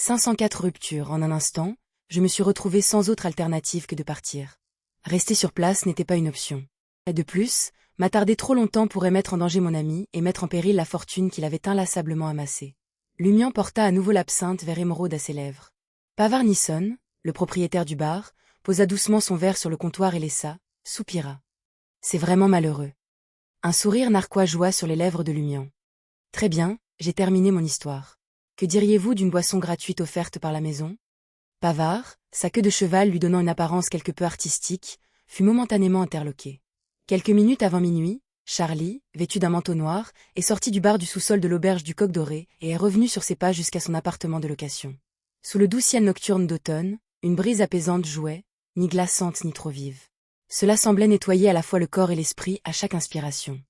504 rupture. En un instant, je me suis retrouvé sans autre alternative que de partir. Rester sur place n'était pas une option. Et de plus, m'attarder trop longtemps pourrait mettre en danger mon ami et mettre en péril la fortune qu'il avait inlassablement amassée. Lumian porta à nouveau l'absinthe vers émeraude à ses lèvres. Pavard Nisson, le propriétaire du bar, posa doucement son verre sur le comptoir et laissa, soupira. C'est vraiment malheureux. Un sourire narquois joua sur les lèvres de Lumian. Très bien, j'ai terminé mon histoire. Que diriez-vous d'une boisson gratuite offerte par la maison? Pavard, sa queue de cheval lui donnant une apparence quelque peu artistique, fut momentanément interloqué. Quelques minutes avant minuit, Charlie, vêtu d'un manteau noir, est sorti du bar du sous-sol de l'auberge du Coq Doré et est revenu sur ses pas jusqu'à son appartement de location. Sous le doux ciel nocturne d'automne, une brise apaisante jouait, ni glaçante ni trop vive. Cela semblait nettoyer à la fois le corps et l'esprit à chaque inspiration.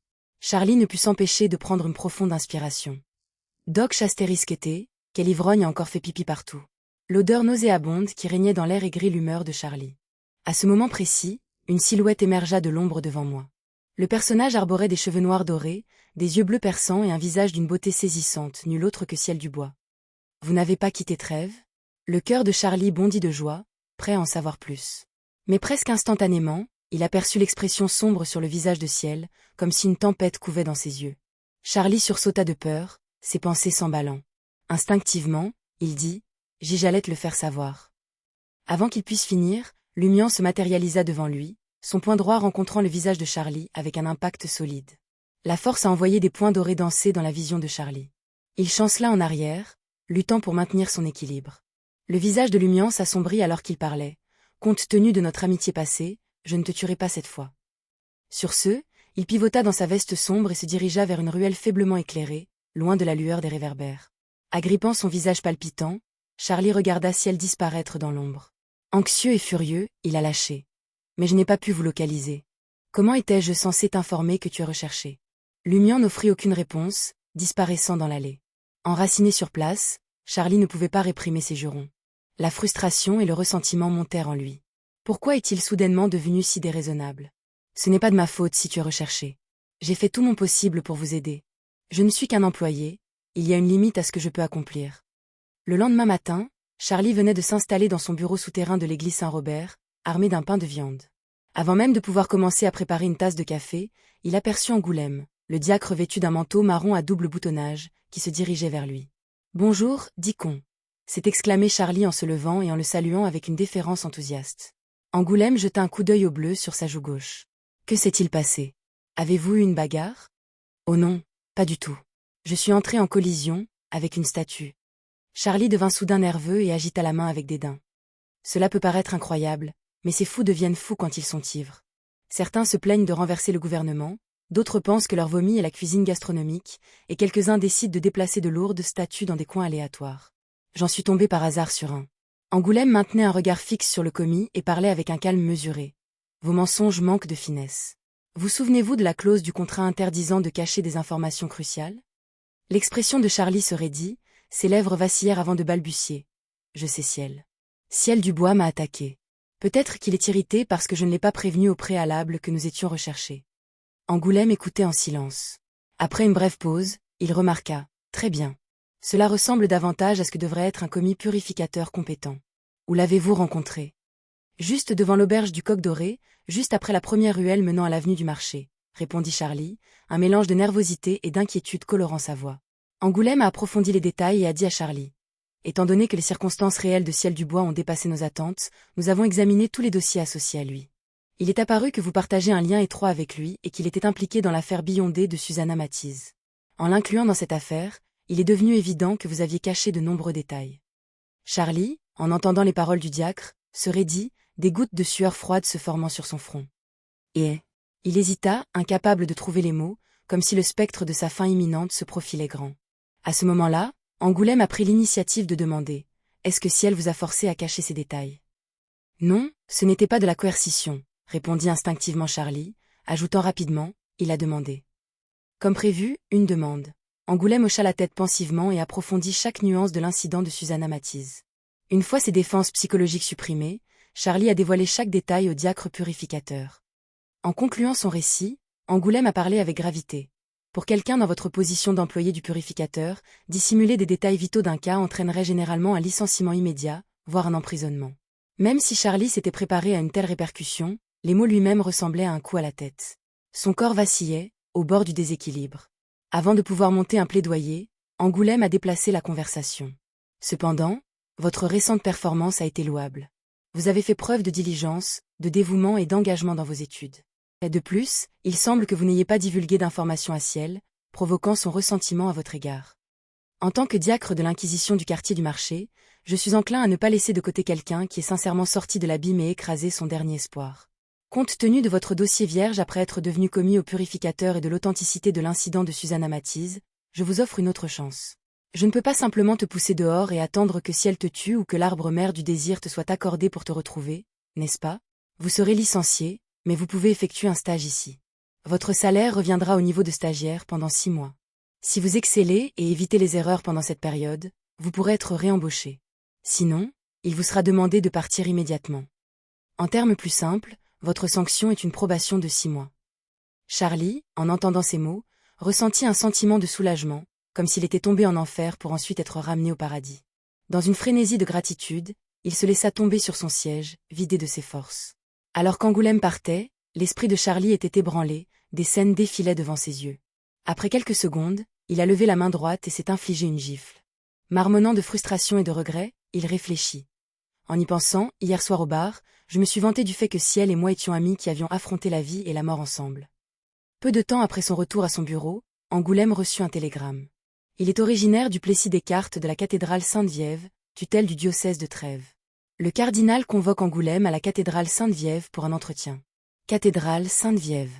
Charlie ne put s'empêcher de prendre une profonde inspiration. Doc Chasterisqueté, quel ivrogne a encore fait pipi partout. L'odeur nauséabonde qui régnait dans l'air aigrit l'humeur de Charlie. À ce moment précis, une silhouette émergea de l'ombre devant moi. Le personnage arborait des cheveux noirs dorés, des yeux bleus perçants et un visage d'une beauté saisissante, nul autre que Ciel Dubois. Vous n'avez pas quitté Trèves? Le cœur de Charlie bondit de joie, prêt à en savoir plus. Mais presque instantanément, il aperçut l'expression sombre sur le visage de Ciel, comme si une tempête couvait dans ses yeux. Charlie sursauta de peur, ses pensées s'emballant. Instinctivement, il dit « J'allais te le faire savoir ». Avant qu'il puisse finir, Lumian se matérialisa devant lui, son poing droit rencontrant le visage de Charlie avec un impact solide. La force a envoyé des points dorés danser dans la vision de Charlie. Il chancela en arrière, luttant pour maintenir son équilibre. Le visage de Lumian s'assombrit alors qu'il parlait. « Compte tenu de notre amitié passée, je ne te tuerai pas cette fois. » Sur ce, il pivota dans sa veste sombre et se dirigea vers une ruelle faiblement éclairée, loin de la lueur des réverbères. Agrippant son visage palpitant, Charlie regarda Ciel disparaître dans l'ombre. Anxieux et furieux, il a lâché. « Mais je n'ai pas pu vous localiser. Comment étais-je censé t'informer que tu es recherché ?» Lumian n'offrit aucune réponse, disparaissant dans l'allée. Enraciné sur place, Charlie ne pouvait pas réprimer ses jurons. La frustration et le ressentiment montèrent en lui. Pourquoi est-il soudainement devenu si déraisonnable? Ce n'est pas de ma faute si tu es recherché. J'ai fait tout mon possible pour vous aider. Je ne suis qu'un employé, il y a une limite à ce que je peux accomplir. Le lendemain matin, Charlie venait de s'installer dans son bureau souterrain de l'église Saint-Robert, armé d'un pain de viande. Avant même de pouvoir commencer à préparer une tasse de café, il aperçut Angoulême, le diacre vêtu d'un manteau marron à double boutonnage, qui se dirigeait vers lui. « Bonjour, Dicon !» s'est exclamé Charlie en se levant et en le saluant avec une déférence enthousiaste. Angoulême jeta un coup d'œil au bleu sur sa joue gauche. « Que s'est-il passé? Avez-vous eu une bagarre? »« Oh non, pas du tout. Je suis entré en collision, avec une statue. » Charlie devint soudain nerveux et agita la main avec dédain. Cela peut paraître incroyable, mais ces fous deviennent fous quand ils sont ivres. Certains se plaignent de renverser le gouvernement, d'autres pensent que leur vomi est la cuisine gastronomique, et quelques-uns décident de déplacer de lourdes statues dans des coins aléatoires. J'en suis tombé par hasard sur un. Angoulême maintenait un regard fixe sur le commis et parlait avec un calme mesuré. Vos mensonges manquent de finesse. Vous souvenez-vous de la clause du contrat interdisant de cacher des informations cruciales? L'expression de Charlie se raidit, ses lèvres vacillèrent avant de balbutier. Je sais Ciel. Ciel Dubois m'a attaqué. Peut-être qu'il est irrité parce que je ne l'ai pas prévenu au préalable que nous étions recherchés. Angoulême écoutait en silence. Après une brève pause, il remarqua. Très bien. Cela ressemble davantage à ce que devrait être un commis purificateur compétent. Où l'avez-vous rencontré? Juste devant l'auberge du Coq Doré, juste après la première ruelle menant à l'avenue du Marché, répondit Charlie, un mélange de nervosité et d'inquiétude colorant sa voix. Angoulême a approfondi les détails et a dit à Charlie. Étant donné que les circonstances réelles de Ciel Dubois ont dépassé nos attentes, nous avons examiné tous les dossiers associés à lui. Il est apparu que vous partagez un lien étroit avec lui et qu'il était impliqué dans l'affaire Billondé de Susanna Mathies. En l'incluant dans cette affaire, il est devenu évident que vous aviez caché de nombreux détails. Charlie, en entendant les paroles du diacre, se raidit, des gouttes de sueur froide se formant sur son front. Et il hésita, incapable de trouver les mots, comme si le spectre de sa fin imminente se profilait grand. À ce moment-là, Angoulême a pris l'initiative de demander « Est-ce que Ciel vous a forcé à cacher ces détails ?» « Non, ce n'était pas de la coercition », répondit instinctivement Charlie, ajoutant rapidement « Il a demandé ». Comme prévu, une demande. Angoulême hocha la tête pensivement et approfondit chaque nuance de l'incident de Susanna Mathies. Une fois ses défenses psychologiques supprimées, Charlie a dévoilé chaque détail au diacre purificateur. En concluant son récit, Angoulême a parlé avec gravité. Pour quelqu'un dans votre position d'employé du purificateur, dissimuler des détails vitaux d'un cas entraînerait généralement un licenciement immédiat, voire un emprisonnement. Même si Charlie s'était préparé à une telle répercussion, les mots lui-même ressemblaient à un coup à la tête. Son corps vacillait, au bord du déséquilibre. Avant de pouvoir monter un plaidoyer, Angoulême a déplacé la conversation. Cependant, votre récente performance a été louable. Vous avez fait preuve de diligence, de dévouement et d'engagement dans vos études. Et de plus, il semble que vous n'ayez pas divulgué d'informations à Ciel, provoquant son ressentiment à votre égard. En tant que diacre de l'Inquisition du quartier du marché, je suis enclin à ne pas laisser de côté quelqu'un qui est sincèrement sorti de l'abîme et écrasé son dernier espoir. Compte tenu de votre dossier vierge après être devenu commis au purificateur et de l'authenticité de l'incident de Susanna Matisse, je vous offre une autre chance. Je ne peux pas simplement te pousser dehors et attendre que Ciel te tue ou que l'arbre mère du désir te soit accordé pour te retrouver, n'est-ce pas? Vous serez licencié, mais vous pouvez effectuer un stage ici. Votre salaire reviendra au niveau de stagiaire pendant 6 mois. Si vous excellez et évitez les erreurs pendant cette période, vous pourrez être réembauché. Sinon, il vous sera demandé de partir immédiatement. En termes plus simples, votre sanction est une probation de 6 mois. Charlie, en entendant ces mots, ressentit un sentiment de soulagement, comme s'il était tombé en enfer pour ensuite être ramené au paradis. Dans une frénésie de gratitude, il se laissa tomber sur son siège, vidé de ses forces. Alors qu'Angoulême partait, l'esprit de Charlie était ébranlé, des scènes défilaient devant ses yeux. Après quelques secondes, il a levé la main droite et s'est infligé une gifle. Marmonnant de frustration et de regret, il réfléchit. En y pensant, hier soir au bar, je me suis vanté du fait que Ciel et moi étions amis qui avions affronté la vie et la mort ensemble. Peu de temps après son retour à son bureau, Angoulême reçut un télégramme. Il est originaire du Plessis-des-Cartes de la cathédrale Sainte-Viève, tutelle du diocèse de Trèves. Le cardinal convoque Angoulême à la cathédrale Sainte-Viève pour un entretien. Cathédrale Sainte-Viève.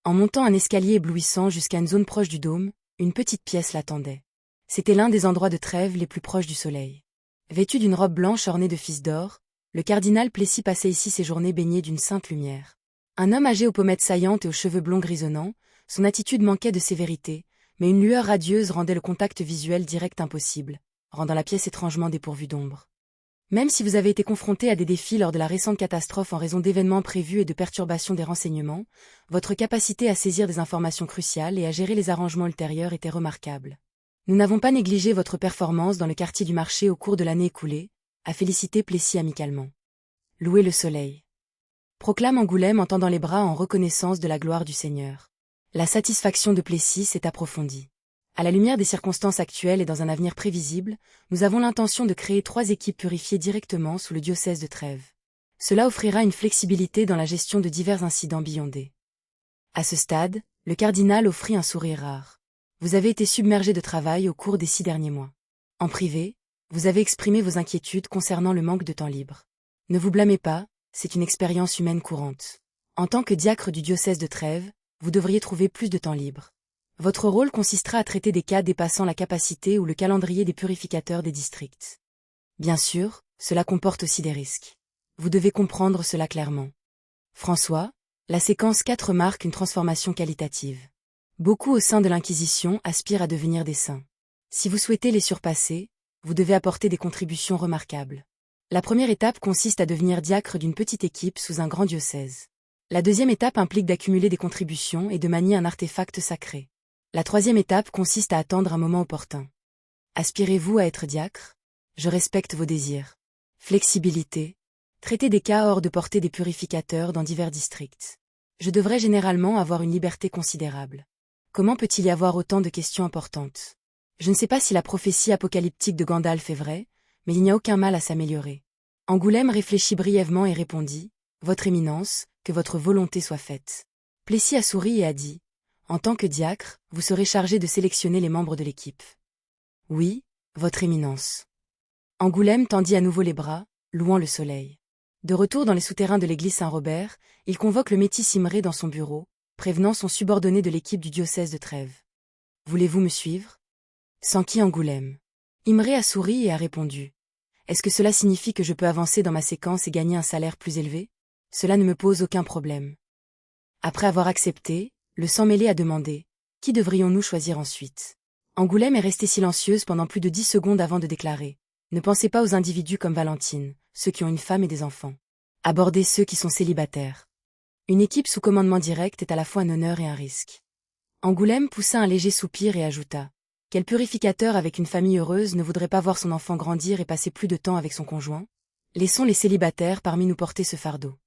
En montant un escalier éblouissant jusqu'à une zone proche du dôme, une petite pièce l'attendait. C'était l'un des endroits de Trèves les plus proches du soleil. Vêtu d'une robe blanche ornée de fils d'or, le cardinal Plessis passait ici ses journées baignées d'une sainte lumière. Un homme âgé aux pommettes saillantes et aux cheveux blonds grisonnants, son attitude manquait de sévérité, mais une lueur radieuse rendait le contact visuel direct impossible, rendant la pièce étrangement dépourvue d'ombre. Même si vous avez été confronté à des défis lors de la récente catastrophe en raison d'événements prévus et de perturbations des renseignements, votre capacité à saisir des informations cruciales et à gérer les arrangements ultérieurs était remarquable. Nous n'avons pas négligé votre performance dans le quartier du marché au cours de l'année écoulée, a félicité Plessis amicalement. Louez le soleil. Proclame Angoulême en tendant les bras en reconnaissance de la gloire du Seigneur. La satisfaction de Plessis s'est approfondie. À la lumière des circonstances actuelles et dans un avenir prévisible, nous avons l'intention de créer 3 équipes purifiées directement sous le diocèse de Trèves. Cela offrira une flexibilité dans la gestion de divers incidents billondés. À ce stade, le cardinal offrit un sourire rare. Vous avez été submergé de travail au cours des 6 derniers mois. En privé, vous avez exprimé vos inquiétudes concernant le manque de temps libre. Ne vous blâmez pas, c'est une expérience humaine courante. En tant que diacre du diocèse de Trèves, vous devriez trouver plus de temps libre. Votre rôle consistera à traiter des cas dépassant la capacité ou le calendrier des purificateurs des districts. Bien sûr, cela comporte aussi des risques. Vous devez comprendre cela clairement. François, la séquence 4 marque une transformation qualitative. Beaucoup au sein de l'Inquisition aspirent à devenir des saints. Si vous souhaitez les surpasser, vous devez apporter des contributions remarquables. La première étape consiste à devenir diacre d'une petite équipe sous un grand diocèse. La deuxième étape implique d'accumuler des contributions et de manier un artefact sacré. La troisième étape consiste à attendre un moment opportun. Aspirez-vous à être diacre? Je respecte vos désirs. Flexibilité. Traiter des cas hors de portée des purificateurs dans divers districts. Je devrais généralement avoir une liberté considérable. Comment peut-il y avoir autant de questions importantes? Je ne sais pas si la prophétie apocalyptique de Gandalf est vraie, mais il n'y a aucun mal à s'améliorer. Angoulême réfléchit brièvement et répondit, « Votre Éminence, que votre volonté soit faite. » Plessis a souri et a dit, « En tant que diacre, vous serez chargé de sélectionner les membres de l'équipe. » « Oui, Votre Éminence. » Angoulême tendit à nouveau les bras, louant le soleil. De retour dans les souterrains de l'église Saint-Robert, il convoque le métis Imré dans son bureau, prévenant son subordonné de l'équipe du diocèse de Trèves. « Voulez-vous me suivre ?» S'enquit Angoulême. Imré a souri et a répondu. « Est-ce que cela signifie que je peux avancer dans ma séquence et gagner un salaire plus élevé? Cela ne me pose aucun problème. » Après avoir accepté, le sang mêlé a demandé « Qui devrions-nous choisir ensuite ?» Angoulême est restée silencieuse pendant plus de 10 secondes avant de déclarer « Ne pensez pas aux individus comme Valentine, ceux qui ont une femme et des enfants. Abordez ceux qui sont célibataires. Une équipe sous commandement direct est à la fois un honneur et un risque. Angoulême poussa un léger soupir et ajouta. Quel purificateur avec une famille heureuse ne voudrait pas voir son enfant grandir et passer plus de temps avec son conjoint? Laissons les célibataires parmi nous porter ce fardeau.